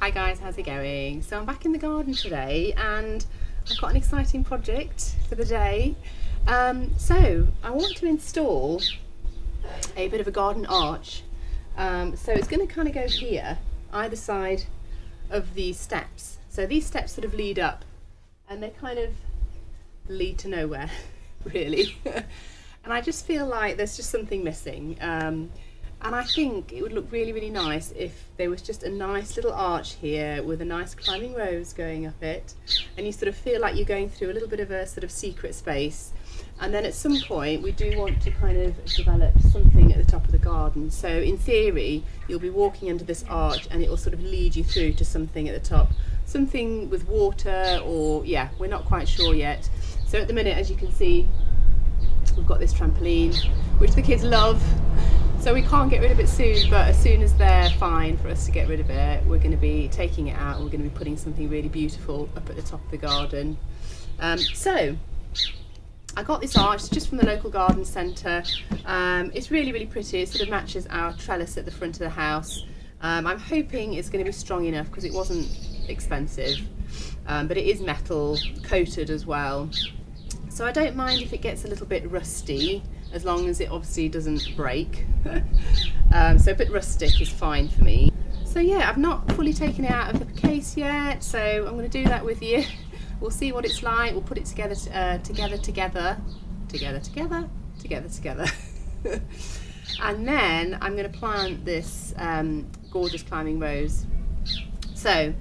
Hi guys, how's it going? So I'm back in the garden today and I've got an exciting project for the day. So I want to install a bit of a garden arch. So it's going to kind of go here, either side of these steps. So these steps sort of lead up and they kind of lead to nowhere, really. And I just feel like there's just something missing. And I think it would look really, really nice if there was just a nice little arch here with a nice climbing rose going up it. And you sort of feel like you're going through a little bit of a sort of secret space. And then at some point we do want to kind of develop something at the top of the garden. So in theory, you'll be walking under this arch and it will sort of lead you through to something at the top. Something with water or, yeah, we're not quite sure yet. So at the minute, as you can see, we've got this trampoline, which the kids love. So we can't get rid of it soon, but as soon as they're fine for us to get rid of it, we're going to be taking it out and we're going to be putting something really beautiful up at the top of the garden. So I got this arch just from the local garden centre. It's really, really pretty. It sort of matches our trellis at the front of the house. I'm hoping it's going to be strong enough because it wasn't expensive, but it is metal coated as well. So I don't mind if it gets a little bit rusty, as long as it obviously doesn't break. So a bit rustic is fine for me. So yeah, I've not fully taken it out of the case yet, so I'm going to do that with you. We'll see what it's like. We'll put it together, together. And then I'm going to plant this gorgeous climbing rose. So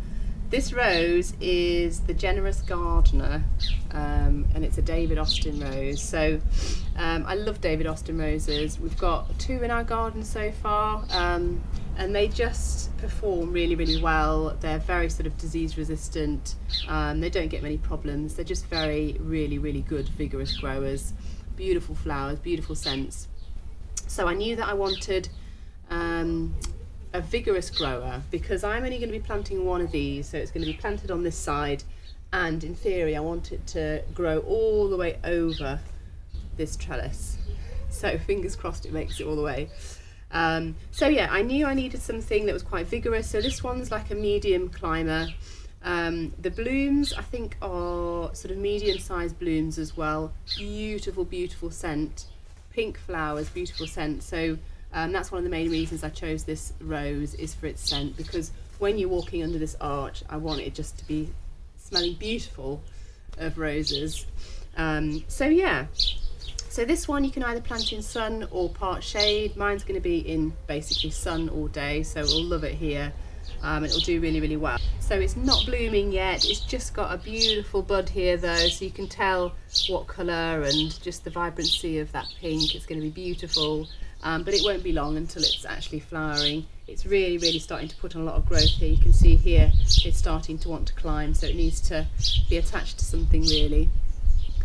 this rose is the Generous Gardener, and it's a David Austin rose. So I love David Austin roses. We've got 2 in our garden so far, and they just perform really, really well. They're very sort of disease resistant. They don't get many problems. They're just very, really, really good, vigorous growers. Beautiful flowers, beautiful scents. So I knew that I wanted a vigorous grower because I'm only going to be planting one of these, so it's going to be planted on this side, and in theory I want it to grow all the way over this trellis, so fingers crossed it makes it all the way. So yeah, I knew I needed something that was quite vigorous, so this one's like a medium climber. The blooms I think are sort of medium-sized blooms as well. Beautiful, beautiful scent, pink flowers, beautiful scent. So that's one of the main reasons I chose this rose, is for its scent, because when you're walking under this arch, I want it just to be smelling beautiful of roses. So yeah, so this one you can either plant in sun or part shade. Mine's going to be in basically sun all day, so we'll love it here. It'll do really, really well. So it's not blooming yet, it's just got a beautiful bud here though, so you can tell what colour and just the vibrancy of that pink. It's going to be beautiful. But it won't be long until it's actually flowering. It's really, really starting to put on a lot of growth here. You can see here it's starting to want to climb, so it needs to be attached to something really.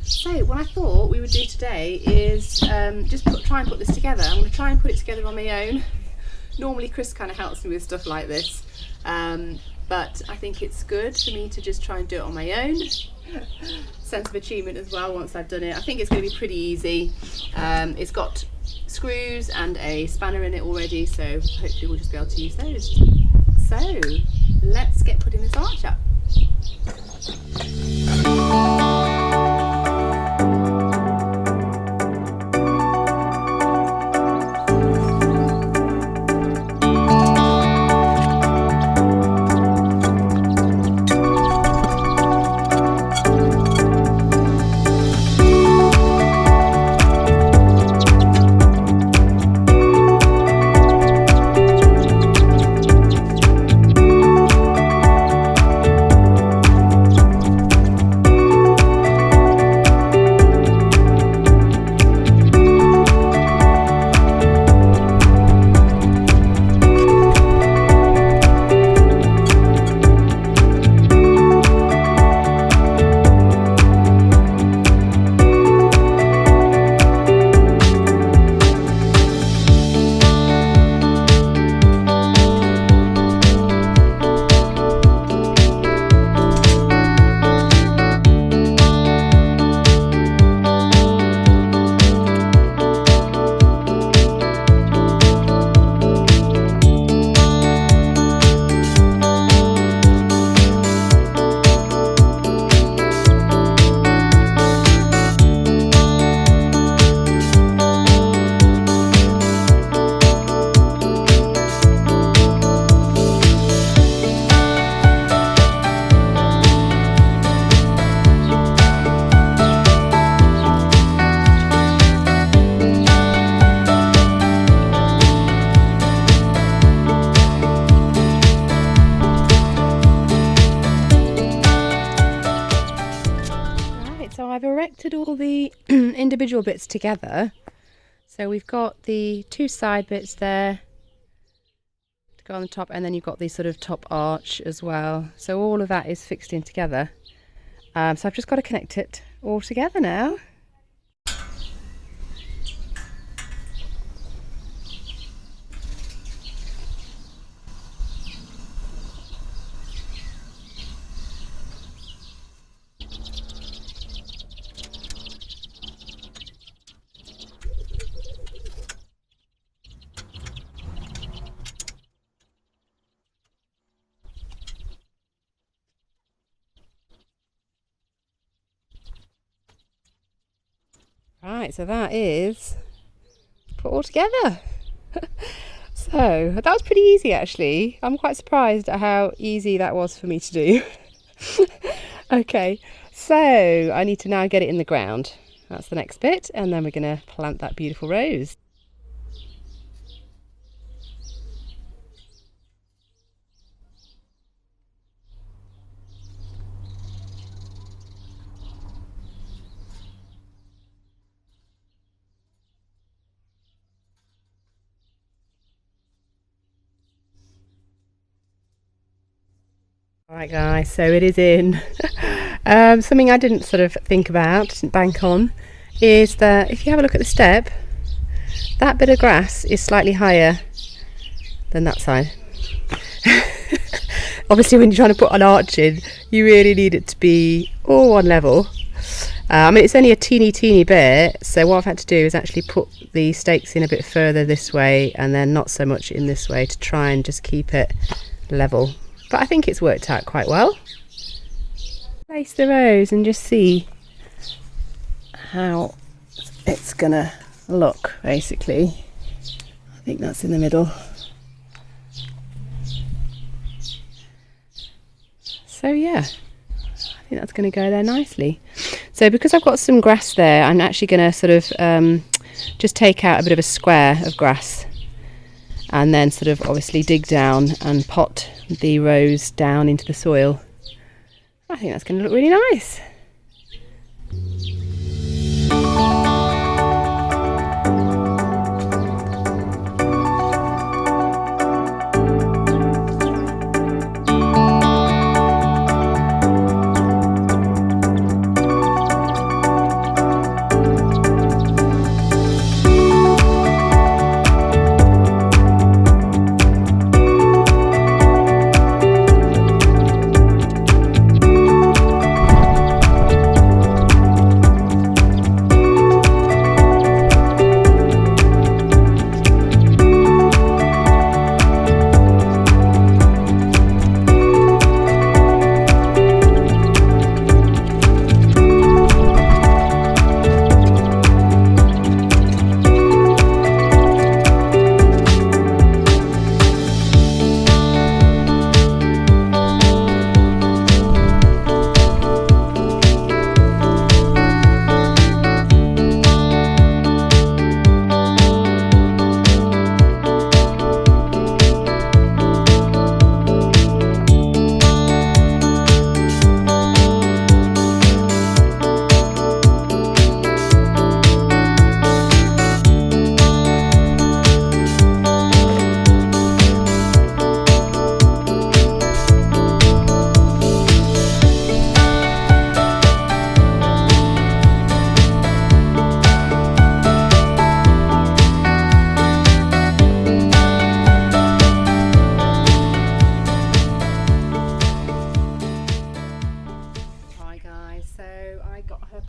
So what I thought we would do today is just try and put this together. I'm going to try and put it together on my own. Normally Chris kind of helps me with stuff like this, but I think it's good for me to just try and do it on my own. Sense of achievement as well once I've done it. I think it's going to be pretty easy. It's got screws and a spanner in it already, so hopefully we'll just be able to use those. So let's get putting this arch up. connected all the individual bits together. So we've got the two side bits there to go on the top, and then you've got the sort of top arch as well. So all of that is fixed in together. So I've just got to connect it all together now. Right, so that is put all together. So that was pretty easy actually. I'm quite surprised at how easy that was for me to do. Okay, so I need to now get it in the ground. That's the next bit, and then we're going to plant that beautiful rose. Alright guys, so it is in. Something I didn't sort of think about, didn't bank on, is that if you have a look at the step, that bit of grass is slightly higher than that side. Obviously when you're trying to put an arch in, you really need it to be all one level. I mean, it's only a teeny bit, so what I've had to do is actually put the stakes in a bit further this way and then not so much in this way to try and just keep it level. But I think it's worked out quite well. Place the rose and just see how it's gonna look, basically. I think that's in the middle. So yeah, I think that's going to go there nicely. So because I've got some grass there, I'm actually going to sort of just take out a bit of a square of grass and then sort of obviously dig down and pot the rose down into the soil. I think that's going to look really nice.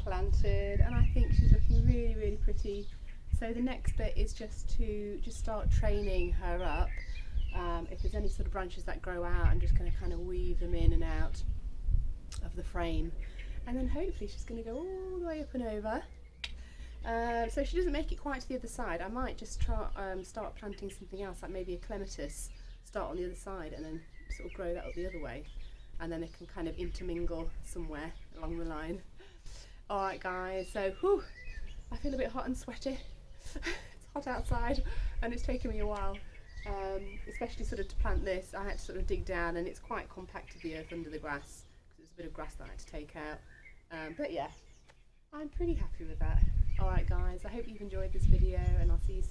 Planted, and I think she's looking really pretty. So the next bit is just to start training her up. If there's any sort of branches that grow out, I'm just going to kind of weave them in and out of the frame, and then hopefully she's going to go all the way up and over. So she doesn't make it quite to the other side. I might just try start planting something else, like maybe a clematis, start on the other side and then sort of grow that up the other way, and then they can kind of intermingle somewhere along the line. Alright guys, so I feel a bit hot and sweaty. It's hot outside and it's taken me a while, especially sort of to plant this. I had to sort of dig down, and it's quite compacted, the earth under the grass, because there's a bit of grass that I had to take out. But yeah, I'm pretty happy with that. Alright guys, I hope you've enjoyed this video and I'll see you